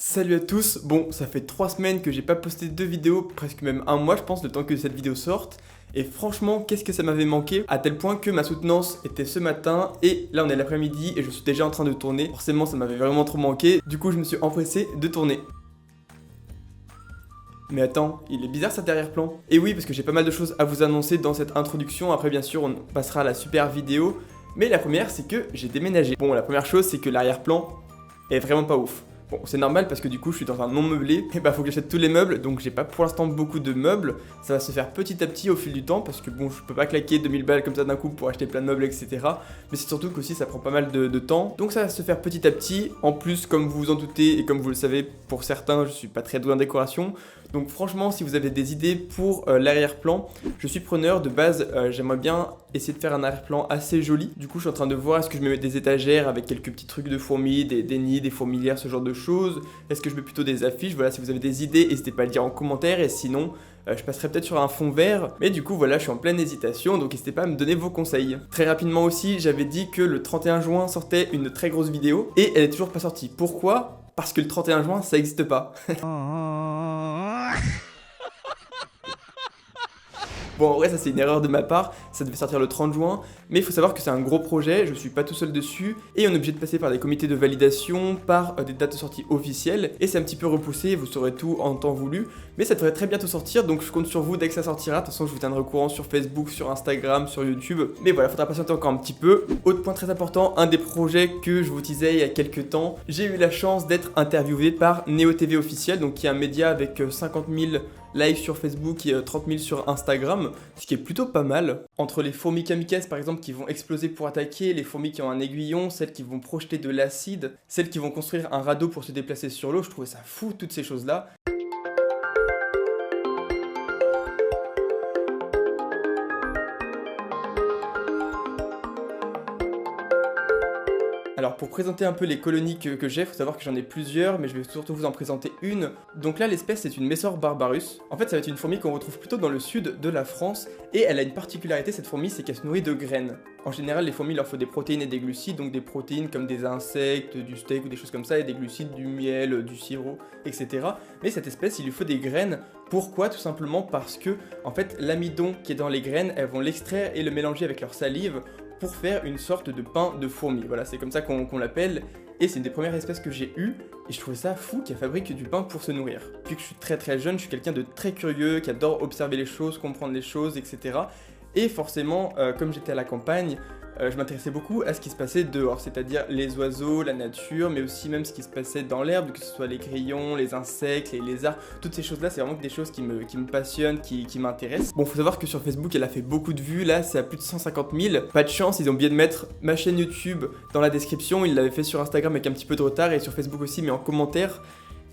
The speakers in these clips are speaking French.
Salut à tous, bon ça fait 3 semaines que j'ai pas posté de vidéo, presque même un mois je pense, le temps que cette vidéo sorte. Et franchement, qu'est-ce que ça m'avait manqué, à tel point que ma soutenance était ce matin, et là on est l'après-midi et je suis déjà en train de tourner. Forcément ça m'avait vraiment trop manqué, du coup je me suis empressé de tourner. Mais attends, il est bizarre cet arrière-plan. Et oui, parce que j'ai pas mal de choses à vous annoncer dans cette introduction, après bien sûr on passera à la super vidéo. Mais la première c'est que j'ai déménagé. Bon, la première chose c'est que l'arrière-plan est vraiment pas ouf. Bon, c'est normal parce que du coup je suis dans un non meublé, et bah faut que j'achète tous les meubles, donc j'ai pas pour l'instant beaucoup de meubles. Ça va se faire petit à petit au fil du temps parce que bon, je peux pas claquer 2000 balles comme ça d'un coup pour acheter plein de meubles, etc. Mais c'est surtout qu'aussi ça prend pas mal de temps, donc ça va se faire petit à petit. En plus, comme vous vous en doutez et comme vous le savez, pour certains je suis pas très doué en décoration. Donc franchement, si vous avez des idées pour l'arrière-plan, je suis preneur. De base, j'aimerais bien essayer de faire un arrière-plan assez joli. Du coup, je suis en train de voir, est-ce que je me mets des étagères avec quelques petits trucs de fourmis, des nids, des fourmilières, ce genre de choses. Est-ce que je mets plutôt des affiches? Voilà, si vous avez des idées, n'hésitez pas à le dire en commentaire. Et sinon, je passerai peut-être sur un fond vert. Mais du coup, voilà, je suis en pleine hésitation, donc n'hésitez pas à me donner vos conseils. Très rapidement aussi, j'avais dit que le 31 juin sortait une très grosse vidéo. Et elle est toujours pas sortie. Pourquoi? Parce que le 31 juin, ça n'existe pas. Bon, en vrai, ça c'est une erreur de ma part, ça devait sortir le 30 juin, mais il faut savoir que c'est un gros projet, je suis pas tout seul dessus, et on est obligé de passer par des comités de validation, par des dates de sortie officielles, et c'est un petit peu repoussé, vous saurez tout en temps voulu, mais ça devrait très bientôt sortir, donc je compte sur vous dès que ça sortira. De toute façon je vous tiendrai au courant sur Facebook, sur Instagram, sur YouTube, mais voilà, faudra patienter encore un petit peu. Autre point très important, un des projets que je vous disais il y a quelques temps, j'ai eu la chance d'être interviewé par Neo TV officiel, donc qui est un média avec 50 000 live sur Facebook et 30 000 sur Instagram, ce qui est plutôt pas mal. Entre les fourmis kamikazes par exemple qui vont exploser pour attaquer, les fourmis qui ont un aiguillon, celles qui vont projeter de l'acide, celles qui vont construire un radeau pour se déplacer sur l'eau, je trouvais ça fou toutes ces choses-là. Alors pour présenter un peu les colonies que j'ai, faut savoir que j'en ai plusieurs, mais je vais surtout vous en présenter une. Donc là l'espèce c'est une Messor barbarus. En fait ça va être une fourmi qu'on retrouve plutôt dans le sud de la France, et elle a une particularité cette fourmi, c'est qu'elle se nourrit de graines. En général les fourmis il leur faut des protéines et des glucides, donc des protéines comme des insectes, du steak ou des choses comme ça, et des glucides, du miel, du sirop, etc. Mais cette espèce il lui faut des graines. Pourquoi? Tout simplement parce que en fait l'amidon qui est dans les graines, elles vont l'extraire et le mélanger avec leur salive pour faire une sorte de pain de fourmi. Voilà, c'est comme ça qu'on l'appelle, et c'est une des premières espèces que j'ai eues, et je trouvais ça fou qu'elle fabrique du pain pour se nourrir. Depuis que je suis très jeune, je suis quelqu'un de très curieux, qui adore observer les choses, comprendre les choses, etc. Et forcément, comme j'étais à la campagne, je m'intéressais beaucoup à ce qui se passait dehors, c'est-à-dire les oiseaux, la nature, mais aussi même ce qui se passait dans l'herbe, que ce soit les grillons, les insectes, les lézards, toutes ces choses-là, c'est vraiment des choses qui me passionnent, qui m'intéressent. Bon, faut savoir que sur Facebook, elle a fait beaucoup de vues, là, c'est à plus de 150 000. Pas de chance, ils ont oublié de mettre ma chaîne YouTube dans la description, ils l'avaient fait sur Instagram avec un petit peu de retard, et sur Facebook aussi, mais en commentaire.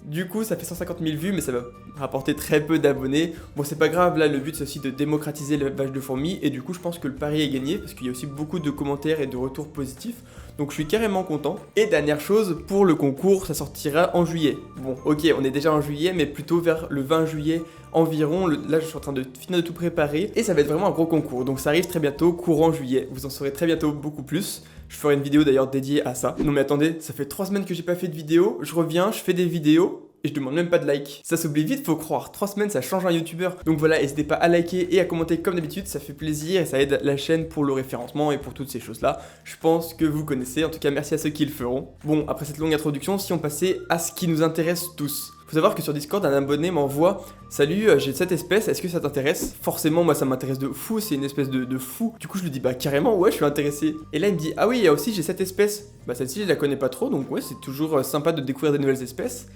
Du coup, ça fait 150 000 vues, mais ça va rapporter très peu d'abonnés. Bon, c'est pas grave, là, le but c'est aussi de démocratiser l'élevage de fourmis, et du coup, je pense que le pari est gagné, parce qu'il y a aussi beaucoup de commentaires et de retours positifs, donc je suis carrément content. Et dernière chose, pour le concours, ça sortira en juillet. Bon, ok, on est déjà en juillet, mais plutôt vers le 20 juillet environ. Là, je suis en train de finir de tout préparer, et ça va être vraiment un gros concours, donc ça arrive très bientôt, courant juillet. Vous en saurez très bientôt beaucoup plus. Je ferai une vidéo d'ailleurs dédiée à ça. Non mais attendez, ça fait 3 semaines que j'ai pas fait de vidéo, je reviens, je fais des vidéos, et je demande même pas de like. Ça s'oublie vite, faut croire. 3 semaines, ça change un youtubeur. Donc voilà, n'hésitez pas à liker et à commenter comme d'habitude, ça fait plaisir et ça aide la chaîne pour le référencement et pour toutes ces choses-là. Je pense que vous connaissez, en tout cas merci à ceux qui le feront. Bon, après cette longue introduction, si on passait à ce qui nous intéresse tous. Faut savoir que sur Discord, un abonné m'envoie « Salut, j'ai cette espèce, est-ce que ça t'intéresse ?» Forcément, moi ça m'intéresse de fou, c'est une espèce de fou. Du coup, je lui dis « Bah carrément, ouais, je suis intéressé. » Et là, il me dit « Ah oui, il y a aussi, j'ai cette espèce. » Bah celle-ci, je la connais pas trop, donc ouais, c'est toujours sympa de découvrir des nouvelles espèces.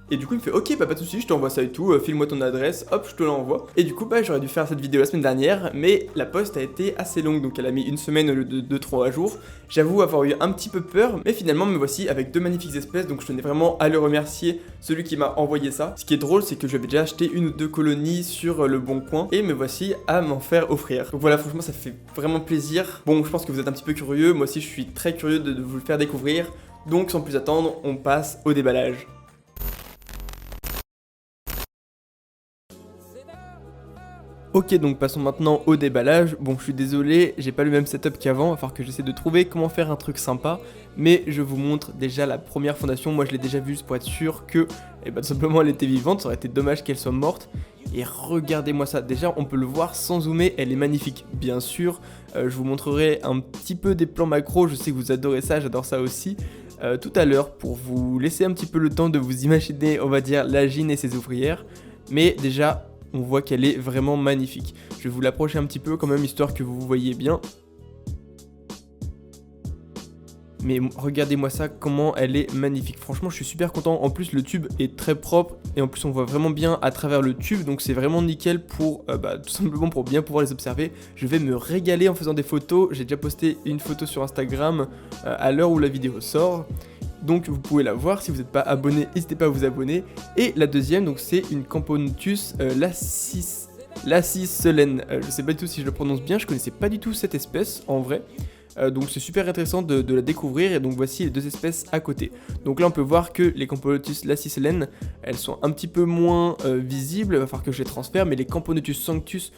Et du coup il me fait ok, bah pas de soucis, je t'envoie ça et tout, file-moi ton adresse, hop, je te l'envoie. Et du coup bah j'aurais dû faire cette vidéo la semaine dernière, mais la poste a été assez longue, donc elle a mis une semaine au lieu de 2-3 jours. J'avoue avoir eu un petit peu peur, mais finalement me voici avec 2 magnifiques espèces, donc je tenais vraiment à le remercier, celui qui m'a envoyé ça. Ce qui est drôle, c'est que j'avais déjà acheté 1 ou 2 colonies sur le Bon Coin, et me voici à m'en faire offrir. Donc voilà, franchement ça fait vraiment plaisir. Bon, je pense que vous êtes un petit peu curieux, moi aussi je suis très curieux de vous le faire découvrir, donc sans plus attendre, on passe au déballage. Ok, donc passons maintenant au déballage. Bon, je suis désolé, j'ai pas le même setup qu'avant, il va falloir que j'essaie de trouver comment faire un truc sympa. Mais je vous montre déjà la première fondation. Moi, je l'ai déjà vue pour être sûr que, tout simplement, elle était vivante. Ça aurait été dommage qu'elle soit morte. Et regardez-moi ça. Déjà, on peut le voir sans zoomer, elle est magnifique. Bien sûr, je vous montrerai un petit peu des plans macro. Je sais que vous adorez ça, j'adore ça aussi. Tout à l'heure, pour vous laisser un petit peu le temps de vous imaginer, on va dire, la Gine et ses ouvrières. Mais déjà, on voit qu'elle est vraiment magnifique. Je vais vous l'approcher un petit peu quand même, histoire que vous voyez bien. Mais regardez-moi ça, comment elle est magnifique. Franchement, je suis super content. En plus, le tube est très propre. Et en plus, on voit vraiment bien à travers le tube. Donc, c'est vraiment nickel pour, tout simplement pour bien pouvoir les observer. Je vais me régaler en faisant des photos. J'ai déjà posté une photo sur Instagram à l'heure où la vidéo sort. Donc vous pouvez la voir, si vous n'êtes pas abonné, n'hésitez pas à vous abonner. Et la deuxième, donc c'est une Camponotus lacicelaine. Je sais pas du tout si je le prononce bien, je connaissais pas du tout cette espèce en vrai. Donc c'est super intéressant de la découvrir, et donc voici les deux espèces à côté. Donc là on peut voir que les Camponotus lacicelaine, elles sont un petit peu moins visibles, il va falloir que je les transfère, mais les Camponotus sanctus,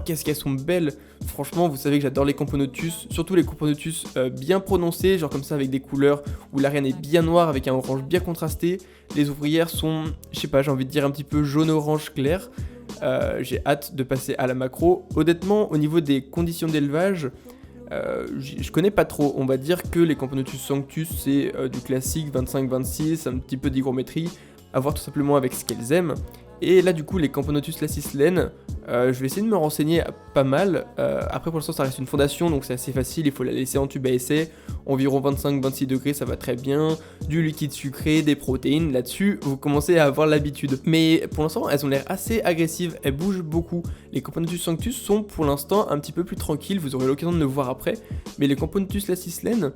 qu'est-ce qu'elles sont belles. Franchement, vous savez que j'adore les Camponotus, surtout les Camponotus bien prononcés, genre comme ça avec des couleurs où l'arène est bien noire avec un orange bien contrasté. Les ouvrières sont, je sais pas, j'ai envie de dire un petit peu jaune-orange clair. J'ai hâte de passer à la macro. Honnêtement, au niveau des conditions d'élevage, je connais pas trop. On va dire que les Camponotus sanctus c'est du classique 25-26, un petit peu d'hygrométrie, à voir tout simplement avec ce qu'elles aiment. Et là du coup les Camponotus lacicelaine, je vais essayer de me renseigner pas mal. Après pour l'instant ça reste une fondation, donc c'est assez facile, il faut la laisser en tube à essai, environ 25-26 degrés, ça va très bien. Du liquide sucré, des protéines, là-dessus vous commencez à avoir l'habitude. Mais pour l'instant elles ont l'air assez agressives, elles bougent beaucoup. Les Camponotus sanctus sont pour l'instant un petit peu plus tranquilles, vous aurez l'occasion de le voir après. Mais les Camponotus lacicelaine,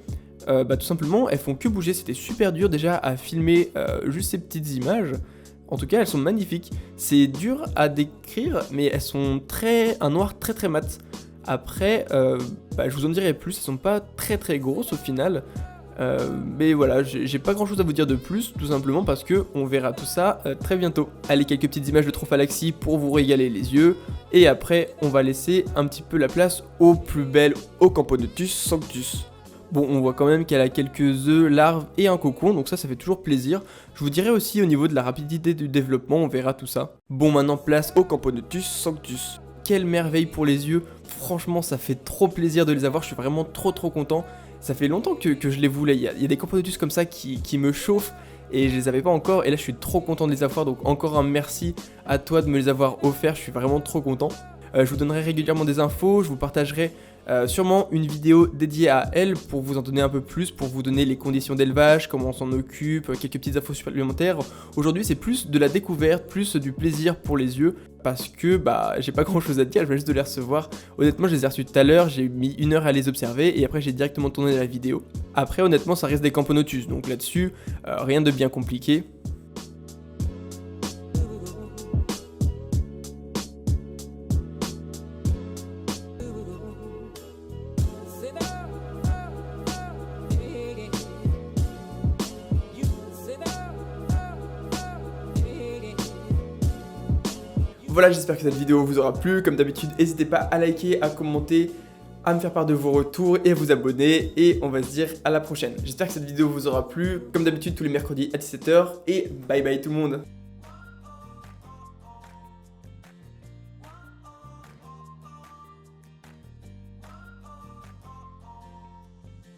tout simplement elles font que bouger, c'était super dur déjà à filmer juste ces petites images. En tout cas, elles sont magnifiques. C'est dur à décrire, mais elles sont un noir très mat. Après, je vous en dirai plus. Elles sont pas très grosses au final. Mais voilà, j'ai pas grand chose à vous dire de plus, tout simplement parce que on verra tout ça très bientôt. Allez, quelques petites images de Trophalaxie pour vous régaler les yeux. Et après, on va laisser un petit peu la place aux plus belles, aux Camponotus sanctus. Bon, on voit quand même qu'elle a quelques œufs, larves et un cocon, donc ça fait toujours plaisir. Je vous dirai aussi au niveau de la rapidité du développement, on verra tout ça. Bon, maintenant place au Camponotus sanctus. Quelle merveille pour les yeux, franchement ça fait trop plaisir de les avoir, je suis vraiment trop content. Ça fait longtemps que je les voulais, il y a des Camponotus comme ça qui me chauffent et je les avais pas encore, et là je suis trop content de les avoir, donc encore un merci à toi de me les avoir offerts, je suis vraiment trop content. Je vous donnerai régulièrement des infos, je vous partagerai sûrement une vidéo dédiée à elle pour vous en donner un peu plus, pour vous donner les conditions d'élevage, comment on s'en occupe, quelques petites infos supplémentaires. Aujourd'hui c'est plus de la découverte, plus du plaisir pour les yeux, parce que j'ai pas grand chose à dire, je viens juste de les recevoir. Honnêtement je les ai reçus tout à l'heure, j'ai mis 1 heure à les observer et après j'ai directement tourné la vidéo. Après honnêtement ça reste des Camponotus, donc là-dessus rien de bien compliqué. Voilà, j'espère que cette vidéo vous aura plu. Comme d'habitude, n'hésitez pas à liker, à commenter, à me faire part de vos retours et à vous abonner. Et on va se dire à la prochaine. J'espère que cette vidéo vous aura plu. Comme d'habitude, tous les mercredis à 17 h. Et bye bye tout le monde.